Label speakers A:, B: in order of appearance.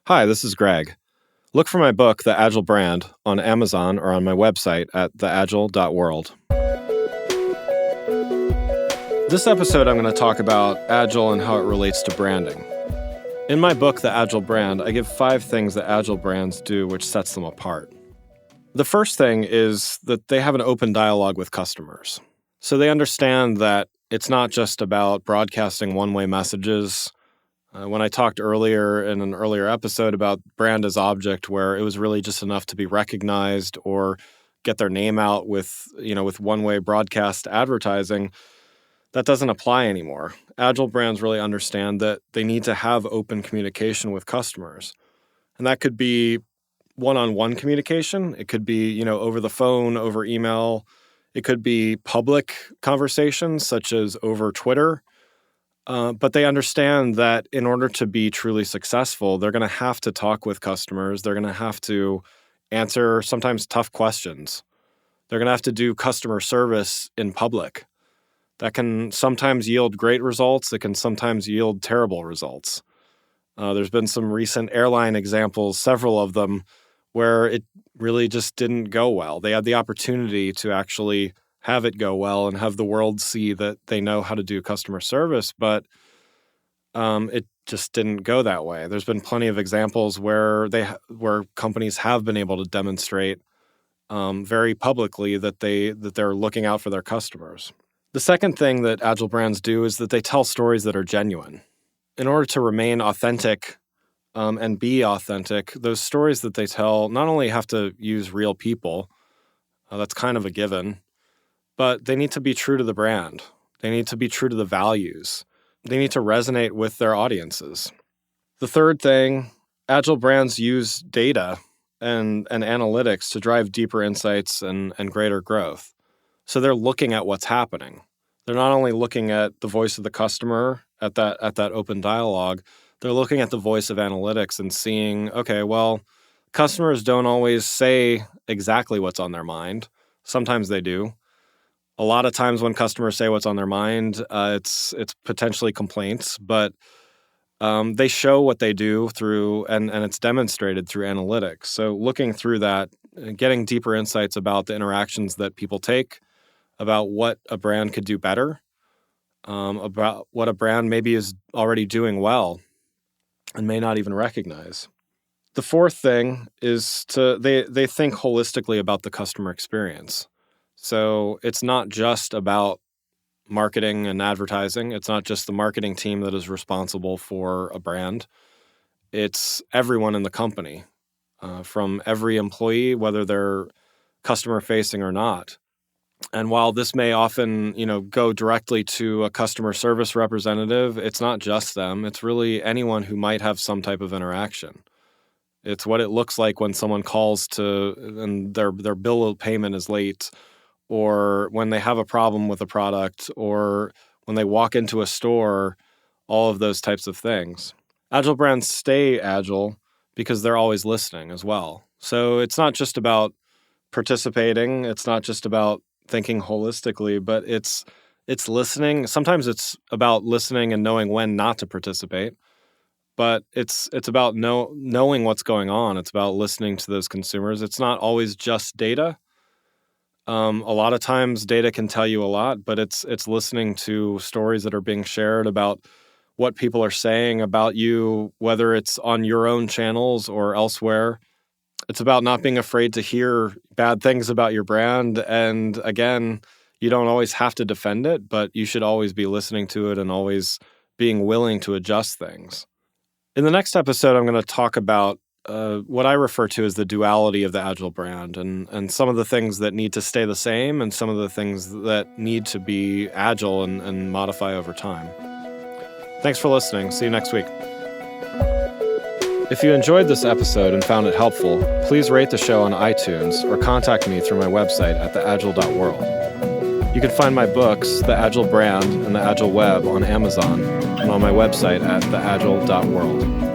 A: Hi, this is Greg. Look for my book, The Agile Brand, on Amazon or on my website at theagile.world. This episode, I'm going to talk about Agile and how it relates to branding. In my book, The Agile Brand, I give 5 things that Agile brands do which sets them apart. The first thing is that they have an open dialogue with customers. So they understand that it's not just about broadcasting one-way messages. When I talked earlier in an earlier episode about brand as object, where it was really just enough to be recognized or get their name out with one-way broadcast advertising, that doesn't apply anymore. Agile brands really understand that they need to have open communication with customers. And that could be one-on-one communication. It could be, over the phone, over email. It could be public conversations, such as over Twitter. But they understand that in order to be truly successful, they're going to have to talk with customers. They're going to have to answer sometimes tough questions. They're going to have to do customer service in public. That can sometimes yield great results. It can sometimes yield terrible results. There's been some recent airline examples, several of them, where it really just didn't go well. They had the opportunity to actually have it go well and have the world see that they know how to do customer service, but it just didn't go that way. There's been plenty of examples where companies have been able to demonstrate very publicly that they're looking out for their customers. The second thing that Agile brands do is that they tell stories that are genuine. In order to remain authentic and be authentic, those stories that they tell not only have to use real people, that's kind of a given, but they need to be true to the brand. They need to be true to the values. They need to resonate with their audiences. The third thing, Agile brands use data and analytics to drive deeper insights and greater growth. So they're looking at what's happening. They're not only looking at the voice of the customer at that open dialogue, they're looking at the voice of analytics and seeing, okay, well, customers don't always say exactly what's on their mind. Sometimes they do. A lot of times when customers say what's on their mind, it's potentially complaints, but they show what they do through, and it's demonstrated through analytics. So looking through that, getting deeper insights about the interactions that people take, about what a brand could do better, about what a brand maybe is already doing well and may not even recognize. The fourth thing is they think holistically about the customer experience. So it's not just about marketing and advertising. It's not just the marketing team that is responsible for a brand. It's everyone in the company, from every employee, whether they're customer-facing or not. And while this may often, go directly to a customer service representative, it's not just them. It's really anyone who might have some type of interaction. It's what it looks like when someone calls and their bill payment is late, or when they have a problem with a product, or when they walk into a store, all of those types of things. Agile brands stay agile because they're always listening as well. So it's not just about participating. It's not just about thinking holistically, but it's listening. Sometimes it's about listening and knowing when not to participate, but it's about knowing what's going on. It's about listening to those consumers. It's not always just data. A lot of times data can tell you a lot, but it's listening to stories that are being shared about what people are saying about you, whether it's on your own channels or elsewhere. It's about not being afraid to hear bad things about your brand. And again, you don't always have to defend it, but you should always be listening to it and always being willing to adjust things. In the next episode, I'm going to talk about what I refer to as the duality of the Agile brand and some of the things that need to stay the same and some of the things that need to be agile and modify over time. Thanks for listening. See you next week. If you enjoyed this episode and found it helpful, please rate the show on iTunes or contact me through my website at theagile.world. You can find my books, The Agile Brand and The Agile Web, on Amazon and on my website at theagile.world.